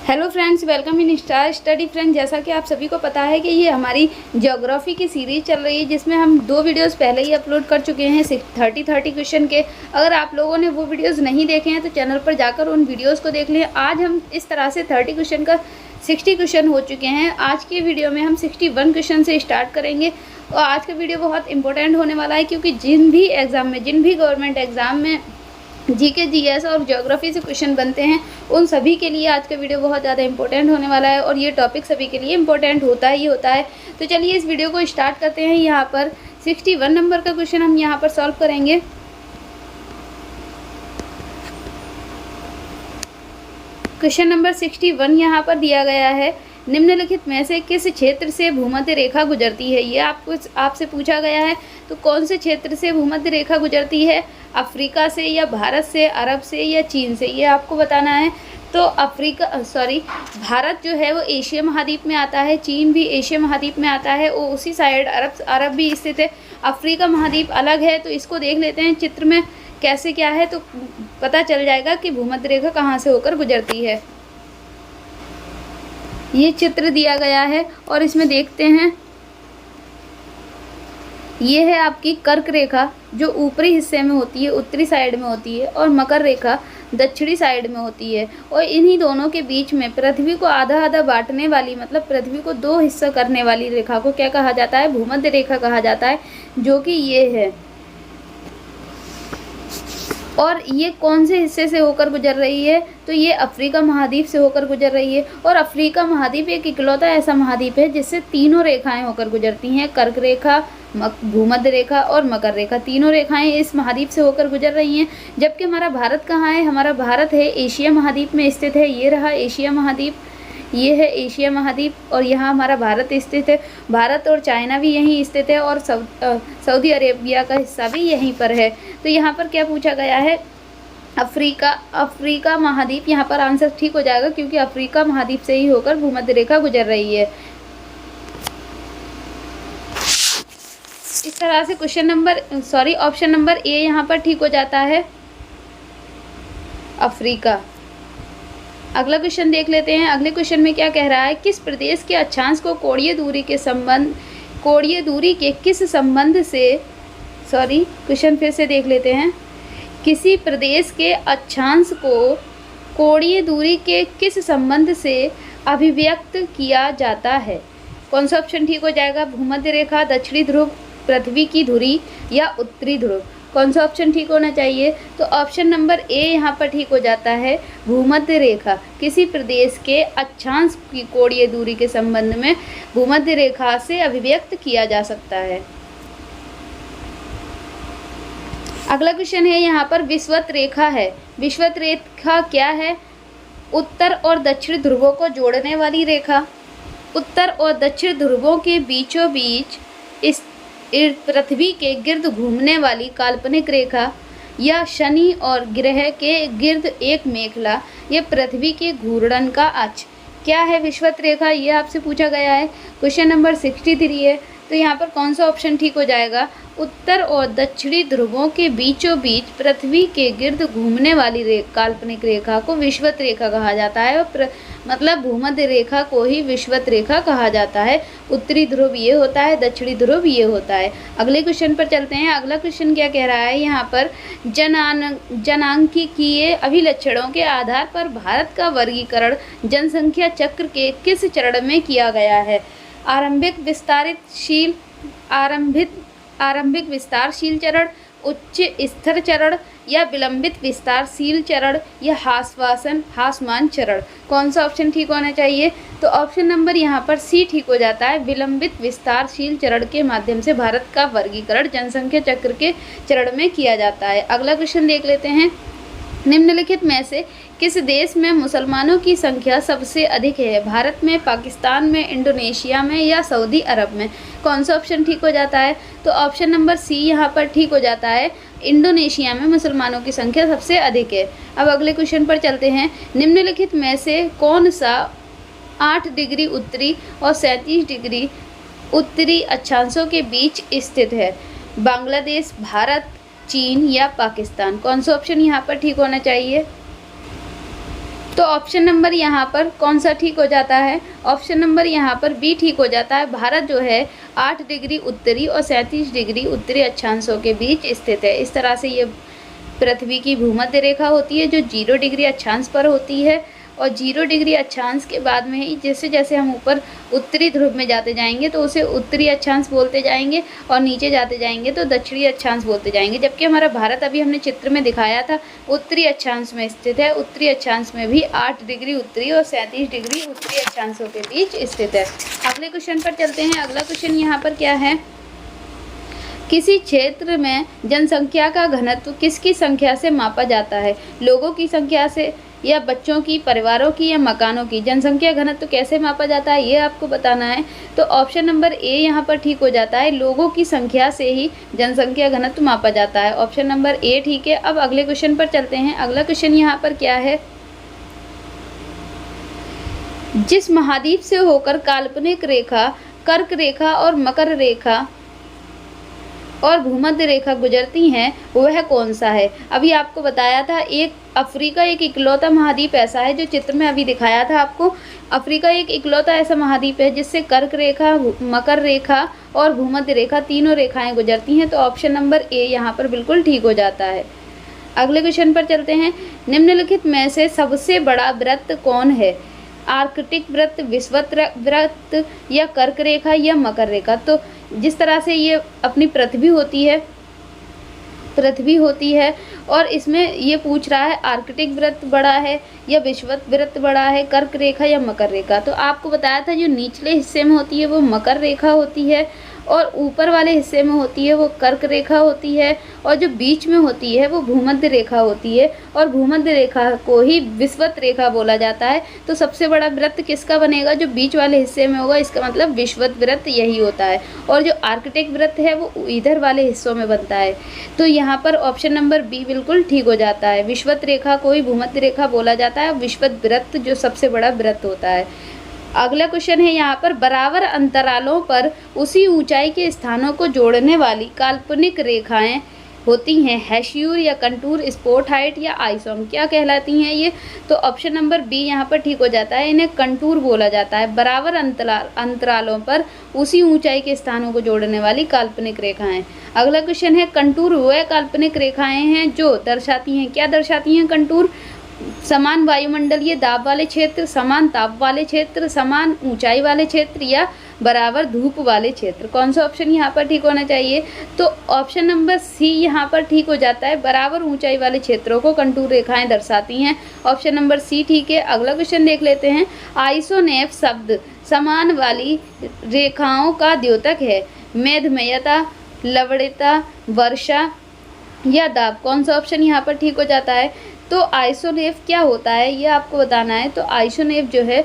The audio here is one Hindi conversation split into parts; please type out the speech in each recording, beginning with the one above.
Hello friends, welcome in star study. Friend, जैसा कि आप सभी को पता है कि ये हमारी ज्योग्राफी की सीरीज़ चल रही है, जिसमें हम 2 वीडियोस पहले ही अपलोड कर चुके हैं 30 क्वेश्चन के। अगर आप लोगों ने वो वीडियोस नहीं देखे हैं तो चैनल पर जाकर उन वीडियोस को देख लें। आज हम इस तरह से 30 क्वेश्चन का 60 क्वेश्चन हो चुके हैं। आज के वीडियो में हम 61 क्वेश्चन से स्टार्ट करेंगे और आज का वीडियो बहुत इंपॉर्टेंट होने वाला है, क्योंकि जिन भी गवर्नमेंट एग्ज़ाम में जीके, जीएस और ज्योग्राफी से क्वेश्चन बनते हैं, उन सभी के लिए आज का वीडियो बहुत ज़्यादा इंपॉर्टेंट होने वाला है और ये टॉपिक सभी के लिए इंपॉर्टेंट होता है। तो चलिए इस वीडियो को स्टार्ट करते हैं। यहाँ पर 61 नंबर का क्वेश्चन हम यहाँ पर सॉल्व करेंगे। क्वेश्चन नंबर 61 यहाँ पर दिया गया है, निम्नलिखित में से किस क्षेत्र से भूमध्य रेखा गुजरती है। ये आपसे पूछा गया है। तो कौन से क्षेत्र से भूमध्य रेखा गुजरती है? अफ्रीका से या भारत से, अरब से या चीन से, ये आपको बताना है। तो भारत जो है वो एशिया महाद्वीप में आता है, चीन भी एशिया महाद्वीप में आता है और उसी साइड अरब भी स्थित है। अफ्रीका महाद्वीप अलग है, तो इसको देख लेते हैं चित्र में कैसे क्या है, तो पता चल जाएगा कि भूमध्य रेखा कहाँ से होकर गुजरती है। ये चित्र दिया गया है और इसमें देखते हैं, ये है आपकी कर्क रेखा जो ऊपरी हिस्से में होती है, उत्तरी साइड में होती है, और मकर रेखा दक्षिणी साइड में होती है। और इन्हीं दोनों के बीच में पृथ्वी को आधा आधा बांटने वाली, मतलब पृथ्वी को 2 हिस्सा करने वाली रेखा को क्या कहा जाता है? भूमध्य रेखा कहा जाता है, जो कि ये है। और ये कौन से हिस्से से होकर गुजर रही है? तो ये अफ्रीका महाद्वीप से होकर गुजर रही है। और अफ्रीका महाद्वीप एक इकलौता ऐसा महाद्वीप है जिससे तीनों रेखाएं होकर गुजरती हैं, कर्क रेखा, भूमध्य रेखा और मकर रेखा। तीनों रेखाएं इस महाद्वीप से होकर गुजर रही हैं। जबकि हमारा भारत कहाँ है? हमारा भारत है एशिया महाद्वीप में स्थित है। ये रहा एशिया महाद्वीप, ये है एशिया महाद्वीप और यहाँ हमारा भारत स्थित है। भारत और चाइना भी यहीं स्थित है और सऊदी अरेबिया का हिस्सा भी यहीं पर है। तो यहाँ पर क्या पूछा गया है? अफ्रीका महाद्वीप। यहाँ पर आंसर ठीक हो जाएगा, क्योंकि अफ्रीका महाद्वीप से ही होकर भूमध्य रेखा गुजर रही है। इस तरह से ऑप्शन नंबर ए यहाँ पर ठीक हो जाता है, अफ्रीका। अगला क्वेश्चन देख लेते हैं। अगले क्वेश्चन में क्या कह रहा है? किस प्रदेश के अक्षांश को कोणीय दूरी के किस संबंध से, क्वेश्चन फिर से देख लेते हैं। किसी प्रदेश के अक्षांश को कोणीय दूरी के किस संबंध से अभिव्यक्त किया जाता है? कौन सा ऑप्शन ठीक हो जाएगा? भूमध्य रेखा, दक्षिणी ध्रुव, पृथ्वी की धुरी या उत्तरी ध्रुव? कौन सा ऑप्शन ठीक होना चाहिए? तो ऑप्शन नंबर ए यहाँ पर ठीक हो जाता है, भूमध्य रेखा। किसी प्रदेश के अक्षांश की कोणीय दूरी के संबंध में भूमध्य रेखा से अभिव्यक्त किया जा सकता है। अगला क्वेश्चन है, यहाँ पर विषुवत रेखा है। विषुवत रेखा क्या है? उत्तर और दक्षिण ध्रुवों को जोड़ने वाली रेखा। उत्तर और दक्षिण ध्रुवों के बीचों बीच इस पृथ्वी के गिर्द घूमने वाली काल्पनिक रेखा, या शनि और ग्रह के गिर्द एक मेखला, या पृथ्वी के घूर्णन का अक्ष। क्या है विषुवत रेखा? ये आपसे पूछा गया है। क्वेश्चन नंबर 63 है। तो यहाँ पर कौन सा ऑप्शन ठीक हो जाएगा? उत्तर और दक्षिणी ध्रुवों के बीचों बीच पृथ्वी के गिर्द घूमने वाली काल्पनिक रेखा को विषुवत रेखा कहा जाता है, और मतलब भूमध्य रेखा को ही विषुवत रेखा कहा जाता है। उत्तरी ध्रुव ये होता है, दक्षिणी ध्रुव ये होता है। अगले क्वेश्चन पर चलते हैं। अगला क्वेश्चन क्या कह रहा है? यहाँ पर जनांकीय अभिलक्षणों के आधार पर भारत का वर्गीकरण जनसंख्या चक्र के किस चरण में किया गया है? आरंभिक विस्तारशील चरण, उच्च स्थिर चरण, या विलंबित विस्तारशील चरण, या ह्रासमान चरण? कौन सा ऑप्शन ठीक होना चाहिए? तो ऑप्शन नंबर यहाँ पर सी ठीक हो जाता है, विलंबित विस्तारशील चरण के माध्यम से भारत का वर्गीकरण जनसंख्या चक्र के चरण में किया जाता है। अगला क्वेश्चन देख लेते हैं। निम्नलिखित में से किस देश में मुसलमानों की संख्या सबसे अधिक है? भारत में, पाकिस्तान में, इंडोनेशिया में, या सऊदी अरब में? कौन सा ऑप्शन ठीक हो जाता है? तो ऑप्शन नंबर सी यहाँ पर ठीक हो जाता है, इंडोनेशिया में मुसलमानों की संख्या सबसे अधिक है। अब अगले क्वेश्चन पर चलते हैं। निम्नलिखित में से कौन सा 8 डिग्री उत्तरी और 37 डिग्री उत्तरी अक्षांशों के बीच स्थित है? बांग्लादेश, भारत, चीन या पाकिस्तान? कौन सा ऑप्शन यहाँ पर ठीक होना चाहिए? तो ऑप्शन नंबर यहाँ पर कौन सा ठीक हो जाता है? ऑप्शन नंबर यहाँ पर बी ठीक हो जाता है। भारत जो है 8 डिग्री उत्तरी और 37 डिग्री उत्तरी अक्षांशों के बीच स्थित है। इस तरह से ये पृथ्वी की भूमध्य रेखा होती है जो 0 डिग्री अक्षांश पर होती है, और 0 डिग्री अक्षांश के बाद में ही जैसे जैसे हम ऊपर उत्तरी ध्रुव में जाते जाएंगे तो उसे उत्तरी अक्षांश बोलते जाएंगे, और नीचे जाते जाएंगे तो दक्षिणी अक्षांश बोलते जाएंगे। जबकि हमारा भारत अभी हमने चित्र में दिखाया था उत्तरी अक्षांश में स्थित है। उत्तरी अक्षांश में भी 8 डिग्री उत्तरी और 37 डिग्री उत्तरी अक्षांशों के बीच स्थित है। अगले क्वेश्चन पर चलते हैं। अगला क्वेश्चन यहाँ पर क्या है? किसी क्षेत्र में जनसंख्या का घनत्व किसकी संख्या से मापा जाता है? लोगों की संख्या से, या बच्चों की, परिवारों की, या मकानों की? जनसंख्या घनत्व कैसे मापा जाता है ये आपको बताना है। तो ऑप्शन नंबर ए यहाँ पर ठीक हो जाता है। लोगों की संख्या से ही जनसंख्या घनत्व मापा जाता है। ऑप्शन नंबर ए ठीक है। अब अगले क्वेश्चन पर चलते हैं। अगला क्वेश्चन यहाँ पर क्या है? जिस महाद्वीप से होकर काल्पनिक रेखा, कर्क रेखा और मकर रेखा और भूमध्य रेखा गुजरती हैं वह कौन सा है? अभी आपको बताया था एक अफ्रीका एक इकलौता महाद्वीप ऐसा है, जो चित्र में अभी दिखाया था आपको। अफ्रीका एक इकलौता ऐसा महाद्वीप है जिससे कर्क रेखा, मकर रेखा और भूमध्य रेखा तीनों रेखाएं गुजरती हैं। तो ऑप्शन नंबर ए यहाँ पर बिल्कुल ठीक हो जाता है। अगले क्वेश्चन पर चलते हैं। निम्नलिखित में से सबसे बड़ा वृत्त कौन है? आर्कटिक वृत्त, विषुवत वृत्त, या कर्क रेखा, या मकर रेखा? तो जिस तरह से ये अपनी पृथ्वी होती है और इसमें ये पूछ रहा है आर्कटिक वृत्त बड़ा है या विषुवत वृत्त बड़ा है, कर्क रेखा या मकर रेखा? तो आपको बताया था जो निचले हिस्से में होती है वो मकर रेखा होती है, और ऊपर वाले हिस्से में होती है वो कर्क रेखा होती है, और जो बीच में होती है वो भूमध्य रेखा होती है, और भूमध्य रेखा को ही विषुवत रेखा बोला जाता है। तो सबसे बड़ा वृत्त किसका बनेगा? जो बीच वाले हिस्से में होगा, इसका मतलब विषुवत वृत्त यही होता है, और जो आर्कटिक वृत्त है वो इधर वाले हिस्सों में बनता है। तो यहाँ पर ऑप्शन नंबर बी बिल्कुल ठीक हो जाता है। विषुवत रेखा को ही भूमध्य रेखा बोला जाता है, विषुवत वृत्त जो सबसे बड़ा वृत्त होता है। अगला क्वेश्चन है यहाँ पर, बराबर अंतरालों पर उसी ऊंचाई के स्थानों को जोड़ने वाली काल्पनिक रेखाएं होती हैं हैशियूर या कंटूर, स्पॉट हाइट या आइसोम? क्या कहलाती हैं ये? तो ऑप्शन नंबर बी यहाँ पर ठीक हो जाता है। इन्हें कंटूर बोला जाता है। बराबर अंतरालों पर उसी ऊंचाई के स्थानों को जोड़ने वाली काल्पनिक रेखाएं। अगला क्वेश्चन है, कंटूर वह काल्पनिक रेखाएं हैं जो दर्शाती हैं, क्या दर्शाती हैं कंटूर? समान वायुमंडलीय दाब वाले क्षेत्र, समान ताप वाले क्षेत्र, समान ऊंचाई वाले क्षेत्र, या बराबर धूप वाले क्षेत्र? कौन सा ऑप्शन यहाँ पर ठीक होना चाहिए? तो ऑप्शन नंबर सी यहाँ पर ठीक हो जाता है। बराबर ऊंचाई वाले क्षेत्रों को कंटूर रेखाएं दर्शाती हैं। ऑप्शन नंबर सी ठीक है। अगला क्वेश्चन देख लेते हैं। आइसोनेफ शब्द समान वाली रेखाओं का द्योतक है। मेघमयता, लवणता, वर्षा या दाब? कौन सा ऑप्शन यहाँ पर ठीक हो जाता है? तो आइसोनेफ क्या होता है ये आपको बताना है। तो आइसोनेफ जो है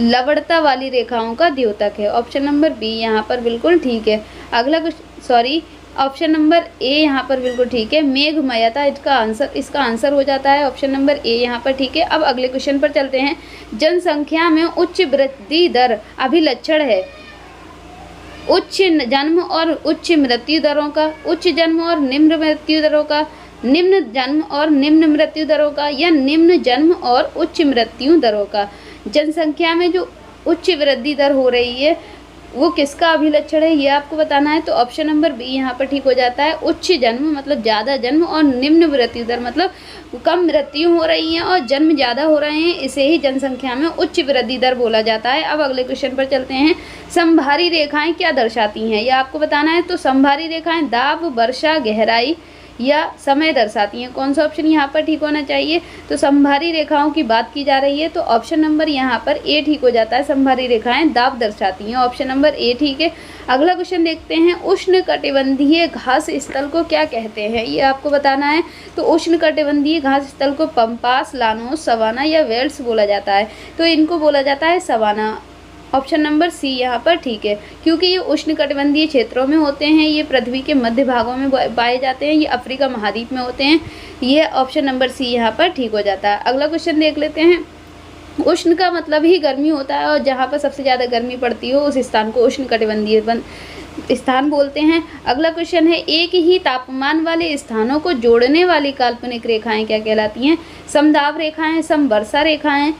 लवणता वाली रेखाओं का द्योतक है। ऑप्शन नंबर बी यहाँ पर बिल्कुल ठीक है। अगला ऑप्शन नंबर ए यहाँ पर बिल्कुल ठीक है। मेघमयता इसका आंसर हो जाता है। ऑप्शन नंबर ए यहाँ पर ठीक है। अब अगले क्वेश्चन पर चलते हैं। जनसंख्या में उच्च वृद्धि दर अभिलक्षण है। उच्च जन्म और उच्च मृत्यु दरों का, उच्च जन्म और निम्न मृत्यु दरों का, निम्न जन्म और निम्न मृत्यु दरों का, या निम्न जन्म और उच्च मृत्यु दरों का? जनसंख्या में जो उच्च वृद्धि दर हो रही है वो किसका अभिलक्षण है ये आपको बताना है। तो ऑप्शन नंबर बी यहाँ पर ठीक हो जाता है। उच्च जन्म मतलब ज़्यादा जन्म, और निम्न मृत्यु दर मतलब कम मृत्यु हो रही हैं और जन्म ज़्यादा हो रहे हैं, इसे ही जनसंख्या में उच्च वृद्धि दर बोला जाता है। अब अगले क्वेश्चन पर चलते हैं। समभारी रेखाएं क्या दर्शाती हैं ये आपको बताना है। तो समभारी रेखाएं दाब, वर्षा, गहराई या समय दर्शाती हैं। कौन सा ऑप्शन यहाँ पर ठीक होना चाहिए? तो समभारी रेखाओं की बात की जा रही है, तो ऑप्शन नंबर यहाँ पर ए ठीक हो जाता है। समभारी रेखाएं दाब दर्शाती हैं। ऑप्शन नंबर ए ठीक है। अगला क्वेश्चन देखते हैं। उष्णकटिबंधीय घास स्थल को क्या कहते हैं ये आपको बताना है। तो उष्णकटिबंधीय घास स्थल को पंपास, लानोस, सवाना या वेल्स बोला जाता है। तो इनको बोला जाता है सवाना। ऑप्शन नंबर सी यहाँ पर ठीक है, क्योंकि ये उष्णकटिबंधीय क्षेत्रों में होते हैं, ये पृथ्वी के मध्य भागों में पाए जाते हैं, ये अफ्रीका महाद्वीप में होते हैं। ये ऑप्शन नंबर सी यहाँ पर ठीक हो जाता है। अगला क्वेश्चन देख लेते हैं। उष्ण का मतलब ही गर्मी होता है, और जहाँ पर सबसे ज़्यादा गर्मी पड़ती हो उस स्थान को उष्णकटिबंधीय स्थान बोलते हैं। अगला क्वेश्चन है, एक ही तापमान वाले स्थानों को जोड़ने वाली काल्पनिक रेखाएं क्या कहलाती हैं? समदाब रेखाएं, समवर्षा रेखाएं,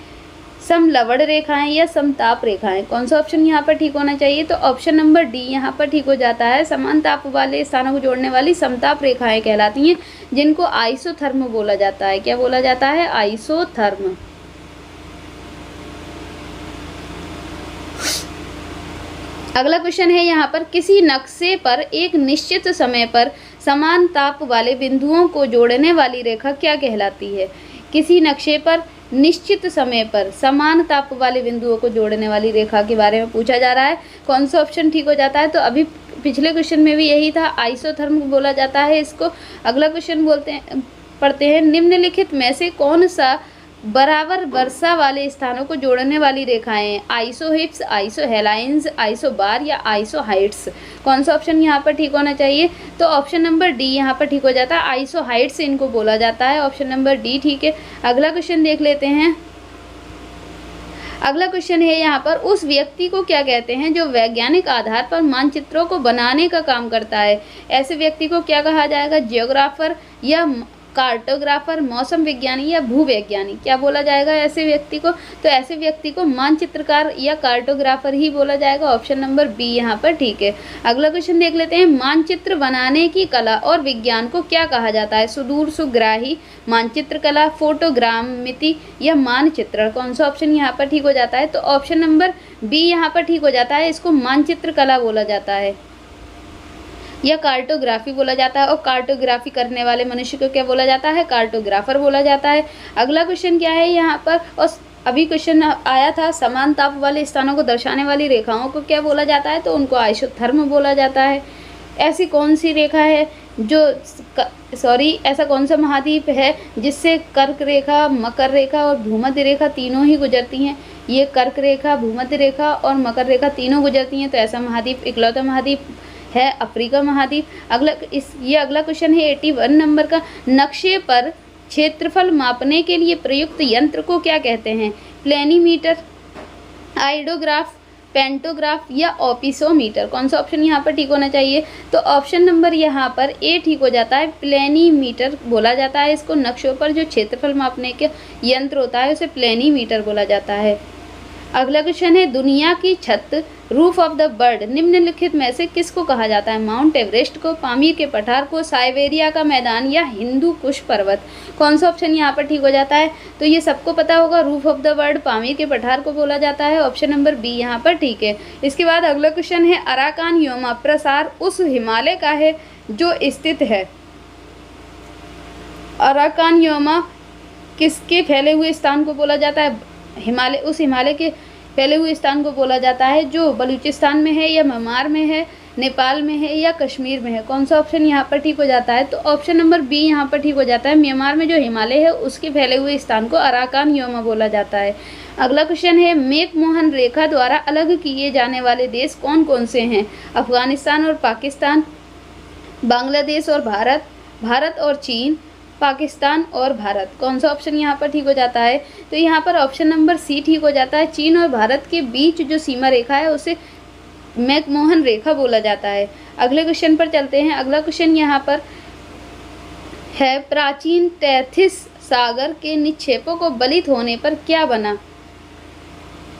समलवण रेखाएं या समताप रेखाएं? कौन सा ऑप्शन यहाँ पर ठीक होना चाहिए? तो ऑप्शन नंबर डी यहाँ पर ठीक हो जाता है। समान ताप वाले स्थानों को जोड़ने वाली समताप रेखाएं कहलाती हैं, जिनको आइसोथर्म बोला जाता है। क्या बोला जाता है? आइसोथर्म। अगला क्वेश्चन है यहाँ पर, किसी नक्शे पर एक निश्चित समय पर समान ताप वाले बिंदुओं को जोड़ने वाली रेखा क्या कहलाती है? किसी नक्शे पर निश्चित समय पर समान ताप वाले बिंदुओं को जोड़ने वाली रेखा के बारे में पूछा जा रहा है। कौन सा ऑप्शन ठीक हो जाता है? तो अभी पिछले क्वेश्चन में भी यही था, आइसोथर्म बोला जाता है इसको। अगला क्वेश्चन पढ़ते हैं, निम्नलिखित में से कौन सा बराबर वर्षा वाले स्थानों को जोड़ने वाली रेखाएं? आइसोहिप्स, आइसोहेलाइंस, आइसोबार या आइसोहाइट्स? कौन सा ऑप्शन यहाँ पर ठीक होना चाहिए? तो ऑप्शन नंबर डी यहाँ पर ठीक हो जाता है। आइसोहाइट्स इनको बोला जाता है। ऑप्शन नंबर डी ठीक है। अगला क्वेश्चन देख लेते हैं। अगला क्वेश्चन है यहाँ पर, उस व्यक्ति को क्या कहते हैं जो वैज्ञानिक आधार पर मानचित्रों को बनाने का काम करता है? ऐसे व्यक्ति को क्या कहा जाएगा? जियोग्राफर या कार्टोग्राफर, मौसम विज्ञानी या भूवैज्ञानिक? क्या बोला जाएगा ऐसे व्यक्ति को? तो ऐसे व्यक्ति को मानचित्रकार या कार्टोग्राफर ही बोला जाएगा। ऑप्शन नंबर बी यहाँ पर ठीक है। अगला क्वेश्चन देख लेते हैं, मानचित्र बनाने की कला और विज्ञान को क्या कहा जाता है? सुदूर सुग्राही, मानचित्र कला, फोटोग्रामिति या मानचित्रण? कौन सा ऑप्शन यहाँ पर ठीक हो जाता है? तो ऑप्शन नंबर बी यहाँ पर ठीक हो जाता है। इसको मानचित्र कला बोला जाता है या कार्टोग्राफी बोला जाता है, और कार्टोग्राफी करने वाले मनुष्य को क्या बोला जाता है? कार्टोग्राफर बोला जाता है। अगला क्वेश्चन क्या है यहाँ पर, और अभी क्वेश्चन आया था, समान ताप वाले स्थानों को दर्शाने वाली रेखाओं को क्या बोला जाता है? तो उनको आइसोथर्म बोला जाता है। ऐसी कौन सी रेखा है ऐसा कौन सा महाद्वीप है जिससे कर्क रेखा, मकर रेखा और भूमध्य रेखा तीनों ही गुजरती हैं? ये कर्क रेखा, भूमध्य रेखा और मकर रेखा तीनों गुजरती हैं। तो ऐसा महाद्वीप, इकलौता महाद्वीप है अफ्रीका महाद्वीप। अगला क्वेश्चन है 81 नंबर का, नक्शे पर क्षेत्रफल मापने के लिए प्रयुक्त यंत्र को क्या कहते हैं? प्लेनीमीटर, आइडोग्राफ, पेंटोग्राफ या ऑपिसोमीटर? कौन सा ऑप्शन यहाँ पर ठीक होना चाहिए? तो ऑप्शन नंबर यहाँ पर ए ठीक हो जाता है। प्लेनीमीटर बोला जाता है इसको। नक्शों पर जो क्षेत्रफल मापने के यंत्र होता है उसे प्लेनीमीटर बोला जाता है। अगला क्वेश्चन है, दुनिया की छत, रूफ ऑफ द वर्ल्ड, निम्नलिखित में से किसको कहा जाता है? माउंट एवरेस्ट को, पामीर के पठार को, साइबेरिया का मैदान या हिंदू कुश पर्वत? कौन सा ऑप्शन यहाँ पर ठीक हो जाता है? तो ये सबको पता होगा, roof of the world, Pamir के पठार को बोला जाता है। ऑप्शन नंबर बी यहाँ पर ठीक है। इसके बाद अगला क्वेश्चन है, अराकान योमा प्रसार उस हिमालय का है जो स्थित है। अराकान योमा किसके फैले हुए स्थान को बोला जाता है? उस हिमालय के फैले हुए स्थान को बोला जाता है जो बलूचिस्तान में है या म्यांमार में है, नेपाल में है या कश्मीर में है? कौन सा ऑप्शन यहाँ पर ठीक हो जाता है? तो ऑप्शन नंबर बी यहाँ पर ठीक हो जाता है। म्यांमार में जो हिमालय है उसके फैले हुए स्थान को अराकान योमा बोला जाता है। अगला क्वेश्चन है, मैक-मोहन रेखा द्वारा अलग किए जाने वाले देश कौन कौन से हैं? अफगानिस्तान और पाकिस्तान, बांग्लादेश और भारत, भारत और चीन, पाकिस्तान और भारत? कौन सा ऑप्शन यहाँ पर ठीक हो जाता है? तो यहाँ पर ऑप्शन नंबर सी ठीक हो जाता है। चीन और भारत के बीच जो सीमा रेखा है उसे मैक-मोहन रेखा बोला जाता है। अगले क्वेश्चन पर चलते हैं। अगला क्वेश्चन यहाँ पर है, प्राचीन टेथिस सागर के निक्षेपों को बलित होने पर क्या बना?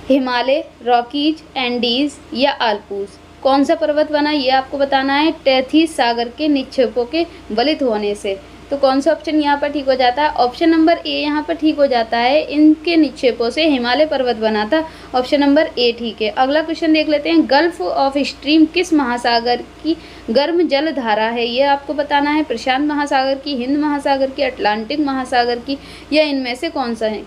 हिमालय, रॉकीज, एंडीज या आल्प्स? कौन सा पर्वत बना ये आपको बताना है टेथिस सागर के निक्षेपों के बलित होने से। तो कौन सा ऑप्शन यहाँ पर ठीक हो जाता है? ऑप्शन नंबर ए यहाँ पर ठीक हो जाता है। इनके निक्षेपों से हिमालय पर्वत बना था। ऑप्शन नंबर ए ठीक है। अगला क्वेश्चन देख लेते हैं, गल्फ ऑफ स्ट्रीम किस महासागर की गर्म जल धारा है? ये आपको बताना है। प्रशांत महासागर की, हिंद महासागर की, अटलांटिक महासागर की या इनमें से कौन सा है?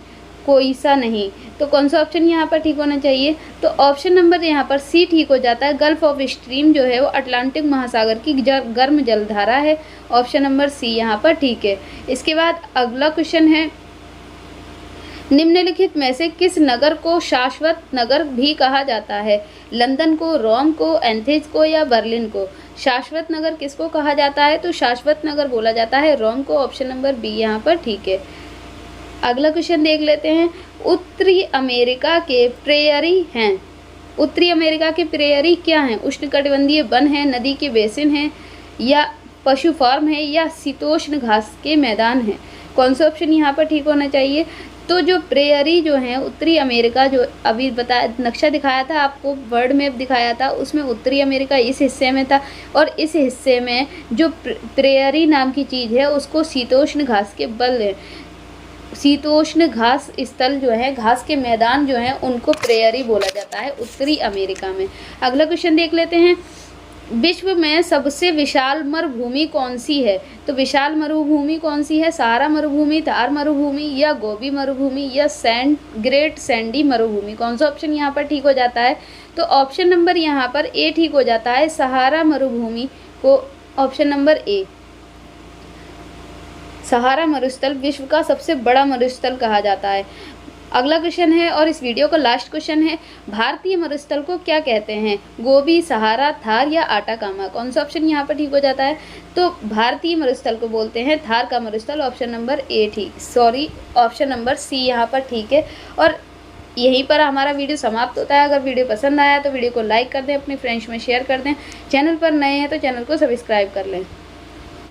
कोई सा नहीं। तो कौन सा ऑप्शन यहाँ पर ठीक होना चाहिए? तो ऑप्शन नंबर यहाँ पर सी ठीक हो जाता है। गल्फ ऑफ स्ट्रीम जो है वो अटलांटिक महासागर की गर्म जलधारा है। ऑप्शन नंबर सी यहाँ पर ठीक है। इसके बाद अगला क्वेश्चन है, निम्नलिखित में से किस नगर को शाश्वत नगर भी कहा जाता है? लंदन को, रोम को, एथेंस को या बर्लिन को? शाश्वत नगर किसको कहा जाता है? तो शाश्वत नगर बोला जाता है रोम को। ऑप्शन नंबर बी यहाँ पर ठीक है। अगला क्वेश्चन देख लेते हैं। उत्तरी अमेरिका के प्रेयरी हैं। उत्तरी अमेरिका के प्रेयरी क्या हैं? उष्णकटिबंधीय वन है, नदी के बेसिन हैं, या पशु फार्म है, या शीतोष्ण घास के मैदान हैं। कौन सा ऑप्शन यहाँ पर ठीक होना चाहिए? तो जो प्रेयरी जो हैं उत्तरी अमेरिका, जो अभी बताया नक्शा दिखाया था आपको, वर्ल्ड मैप दिखाया था, उसमें उत्तरी अमेरिका इस हिस्से में था, और इस हिस्से में जो प्रेयरी नाम की चीज़ है उसको शीतोष्ण घास के बल, शीतोष्ण घास स्थल जो है, घास के मैदान जो हैं उनको प्रेयरी बोला जाता है उत्तरी अमेरिका में। अगला क्वेश्चन देख लेते हैं। विश्व में सबसे विशाल मरुभूमि कौन सी है? तो विशाल मरुभूमि कौन सी है? सहारा मरुभूमि, थार मरुभूमि, या गोबी मरुभूमि, या ग्रेट सैंडी मरुभूमि। कौन सा ऑप्शन यहाँ पर ठीक हो जाता है? तो ऑप्शन नंबर यहाँ पर ए ठीक हो जाता है, सहारा मरुभूमि को ऑप्शन नंबर ए। सहारा मरुस्थल विश्व का सबसे बड़ा मरुस्थल कहा जाता है। अगला क्वेश्चन है और इस वीडियो का लास्ट क्वेश्चन है। भारतीय मरुस्थल को क्या कहते हैं? गोबी, सहारा, थार, या आटाकामा। कौन सा ऑप्शन यहाँ पर ठीक हो जाता है? तो भारतीय मरुस्थल को बोलते हैं थार का मरुस्थल। ऑप्शन नंबर ए ठीक, सॉरी ऑप्शन नंबर सी यहाँ पर ठीक है। और यहीं पर हमारा वीडियो समाप्त होता है। अगर वीडियो पसंद आया तो वीडियो को लाइक कर दें, अपने फ्रेंड्स में शेयर कर दें। चैनल पर नए हैं तो चैनल को सब्सक्राइब कर लें।